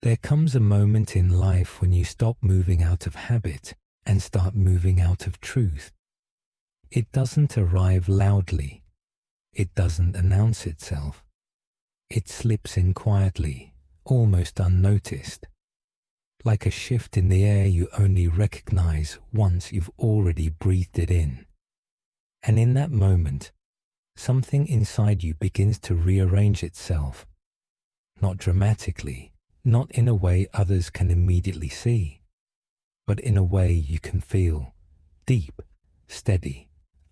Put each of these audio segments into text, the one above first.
There comes a moment in life when you stop moving out of habit and start moving out of truth. It doesn't arrive loudly. It doesn't announce itself. It slips in quietly, almost unnoticed, like a shift in the air you only recognize once you've already breathed it in. And in that moment, something inside you begins to rearrange itself, not dramatically, not in a way others can immediately see, but in a way you can feel, deep, steady,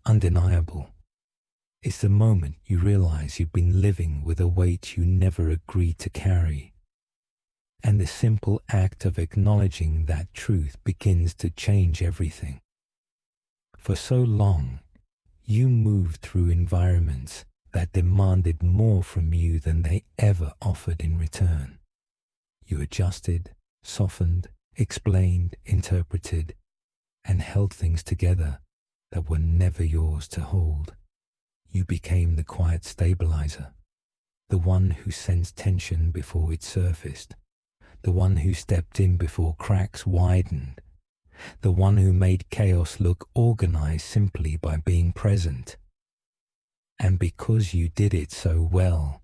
undeniable. It's the moment you realize you've been living with a weight you never agreed to carry. And the simple act of acknowledging that truth begins to change everything. For so long, you moved through environments that demanded more from you than they ever offered in return. You adjusted, softened, explained, interpreted, and held things together that were never yours to hold. You became the quiet stabilizer, the one who sensed tension before it surfaced, the one who stepped in before cracks widened, the one who made chaos look organized simply by being present. And because you did it so well,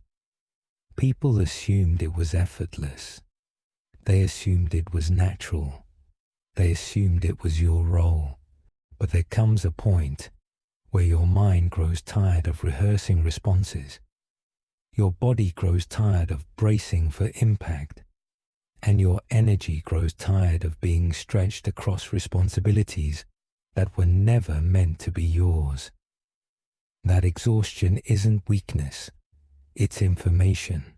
people assumed it was effortless. They assumed it was natural. They assumed it was your role. But there comes a point where your mind grows tired of rehearsing responses. Your body grows tired of bracing for impact. And your energy grows tired of being stretched across responsibilities that were never meant to be yours. That exhaustion isn't weakness. It's information.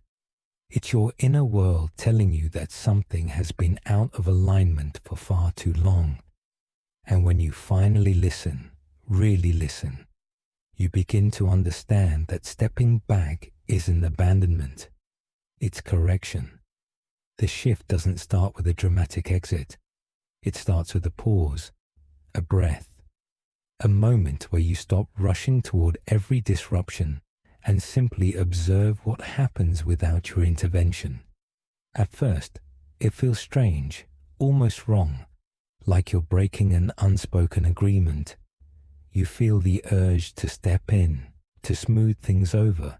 It's your inner world telling you that something has been out of alignment for far too long. And when you finally listen, really listen, you begin to understand that stepping back isn't abandonment. It's correction. The shift doesn't start with a dramatic exit. It starts with a pause, a breath, a moment where you stop rushing toward every disruption and simply observe what happens without your intervention. At first, it feels strange, almost wrong, like you're breaking an unspoken agreement. You feel the urge to step in, to smooth things over,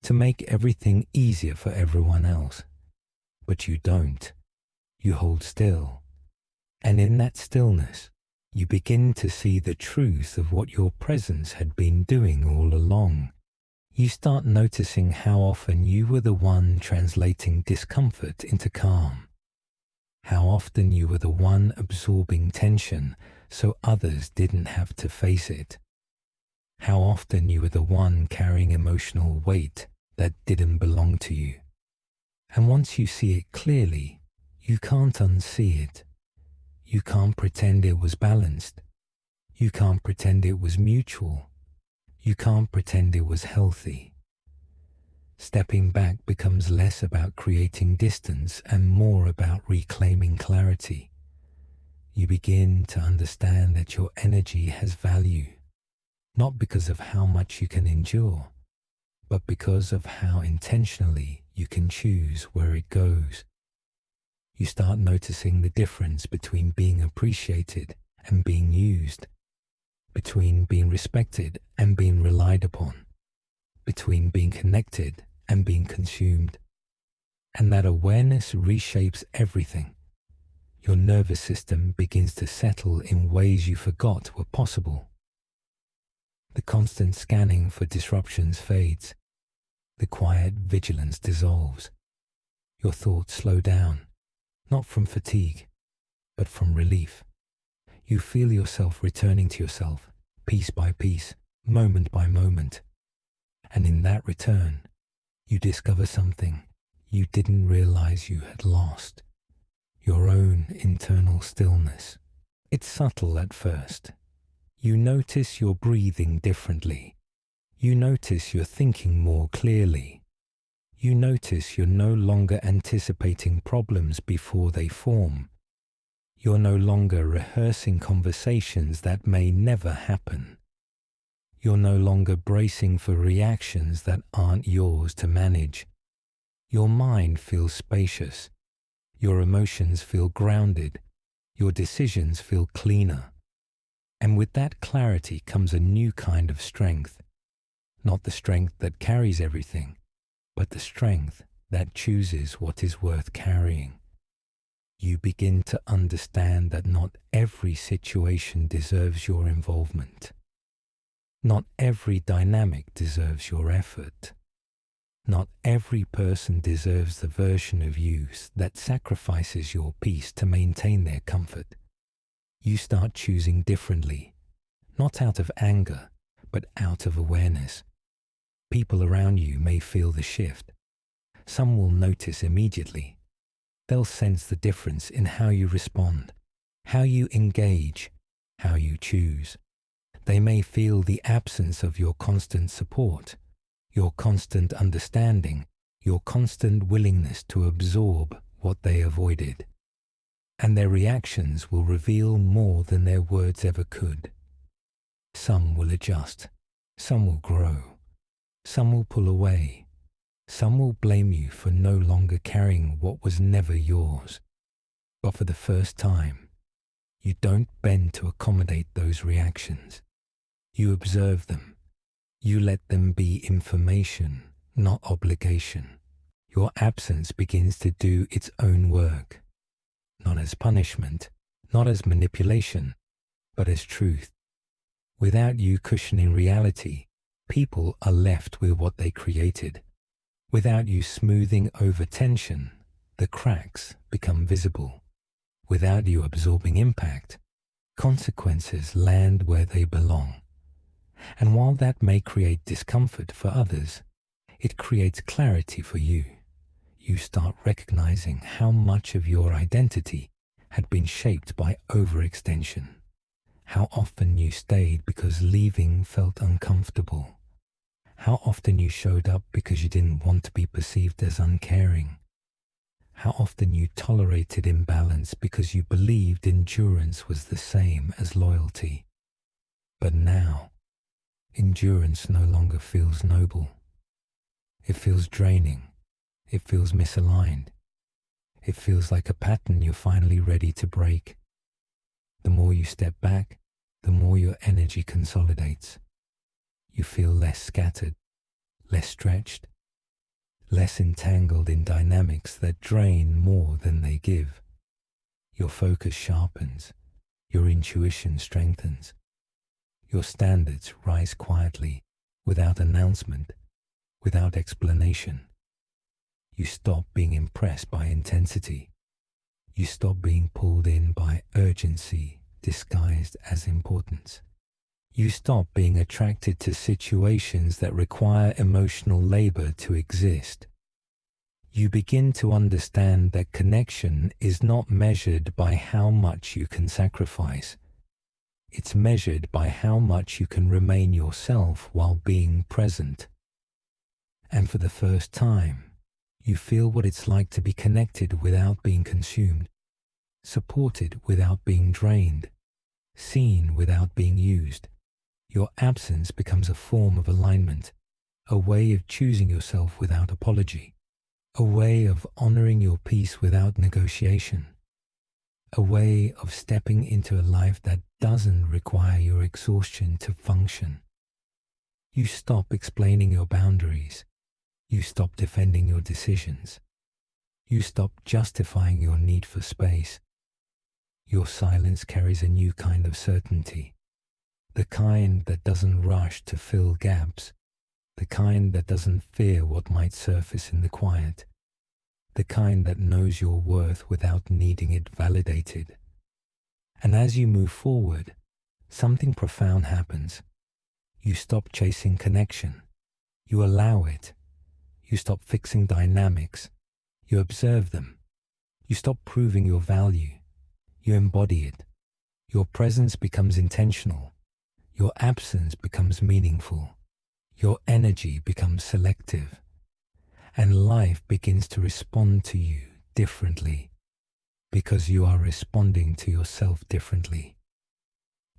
to make everything easier for everyone else. But you don't. You hold still. And in that stillness, you begin to see the truth of what your presence had been doing all along. You start noticing how often you were the one translating discomfort into calm. How often you were the one absorbing tension so others didn't have to face it. How often you were the one carrying emotional weight that didn't belong to you. And once you see it clearly, you can't unsee it. You can't pretend it was balanced. You can't pretend it was mutual. You can't pretend it was healthy. Stepping back becomes less about creating distance and more about reclaiming clarity. You begin to understand that your energy has value, not because of how much you can endure, but because of how intentionally you can choose where it goes. You start noticing the difference between being appreciated and being used, between being respected and being relied upon, between being connected and being consumed. And that awareness reshapes everything. Your nervous system begins to settle in ways you forgot were possible. The constant scanning for disruptions fades. The quiet vigilance dissolves. Your thoughts slow down, not from fatigue, but from relief. You feel yourself returning to yourself, piece by piece, moment by moment. And in that return, you discover something you didn't realize you had lost. Your own internal stillness. It's subtle at first. You notice you're breathing differently. You notice you're thinking more clearly. You notice you're no longer anticipating problems before they form. You're no longer rehearsing conversations that may never happen. You're no longer bracing for reactions that aren't yours to manage. Your mind feels spacious. Your emotions feel grounded. Your decisions feel cleaner. And with that clarity comes a new kind of strength. Not the strength that carries everything, but the strength that chooses what is worth carrying. You begin to understand that not every situation deserves your involvement. Not every dynamic deserves your effort. Not every person deserves the version of you that sacrifices your peace to maintain their comfort. You start choosing differently, not out of anger, but out of awareness. People around you may feel the shift. Some will notice immediately. They'll sense the difference in how you respond, how you engage, how you choose. They may feel the absence of your constant support, your constant understanding, your constant willingness to absorb what they avoided. And their reactions will reveal more than their words ever could. Some will adjust, some will grow, some will pull away, some will blame you for no longer carrying what was never yours. But for the first time, you don't bend to accommodate those reactions. You observe them. You let them be information, not obligation. Your absence begins to do its own work, not as punishment, not as manipulation, but as truth. Without you cushioning reality, people are left with what they created. Without you smoothing over tension, the cracks become visible. Without you absorbing impact, consequences land where they belong. And while that may create discomfort for others, it creates clarity for you. You start recognizing how much of your identity had been shaped by overextension. How often you stayed because leaving felt uncomfortable. How often you showed up because you didn't want to be perceived as uncaring. How often you tolerated imbalance because you believed endurance was the same as loyalty. But now, endurance no longer feels noble. It feels draining. It feels misaligned. It feels like a pattern you're finally ready to break. The more you step back, the more your energy consolidates. You feel less scattered, less stretched, less entangled in dynamics that drain more than they give. Your focus sharpens, your intuition strengthens. Your standards rise quietly, without announcement, without explanation. You stop being impressed by intensity. You stop being pulled in by urgency disguised as importance. You stop being attracted to situations that require emotional labor to exist. You begin to understand that connection is not measured by how much you can sacrifice. It's measured by how much you can remain yourself while being present. And for the first time, you feel what it's like to be connected without being consumed, supported without being drained, seen without being used. Your absence becomes a form of alignment, a way of choosing yourself without apology, a way of honoring your peace without negotiation, a way of stepping into a life that doesn't require your exhaustion to function. You stop explaining your boundaries. You stop defending your decisions. You stop justifying your need for space. Your silence carries a new kind of certainty, the kind that doesn't rush to fill gaps, the kind that doesn't fear what might surface in the quiet, the kind that knows your worth without needing it validated. And as you move forward, something profound happens. You stop chasing connection. You allow it. You stop fixing dynamics. You observe them. You stop proving your value. You embody it. Your presence becomes intentional. Your absence becomes meaningful. Your energy becomes selective. And life begins to respond to you differently because you are responding to yourself differently.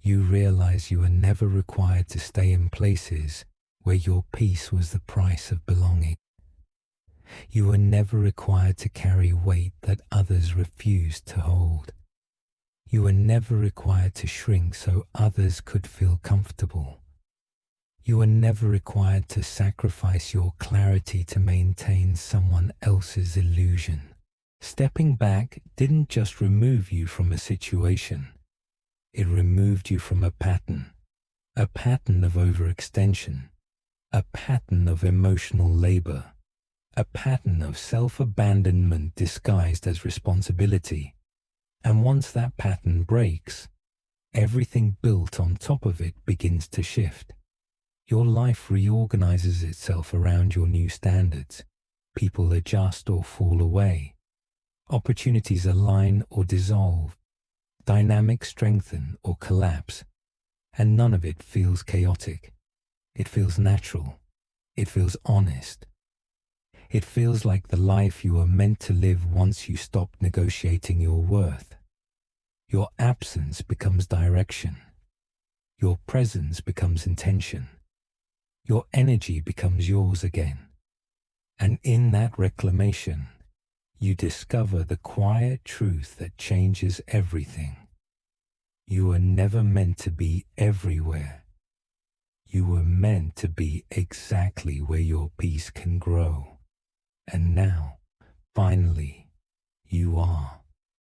You realize you are never required to stay in places where your peace was the price of belonging. You were never required to carry weight that others refused to hold. You were never required to shrink so others could feel comfortable. You were never required to sacrifice your clarity to maintain someone else's illusion. Stepping back didn't just remove you from a situation. It removed you from a pattern of overextension, a pattern of emotional labor, a pattern of self-abandonment disguised as responsibility. And once that pattern breaks, everything built on top of it begins to shift. Your life reorganizes itself around your new standards. People adjust or fall away. Opportunities align or dissolve. Dynamics strengthen or collapse. And none of it feels chaotic. It feels natural. It feels honest. It feels like the life you were meant to live once you stop negotiating your worth. Your absence becomes direction. Your presence becomes intention. Your energy becomes yours again. And in that reclamation, you discover the quiet truth that changes everything. You were never meant to be everywhere. You were meant to be exactly where your peace can grow. And now, finally, you are.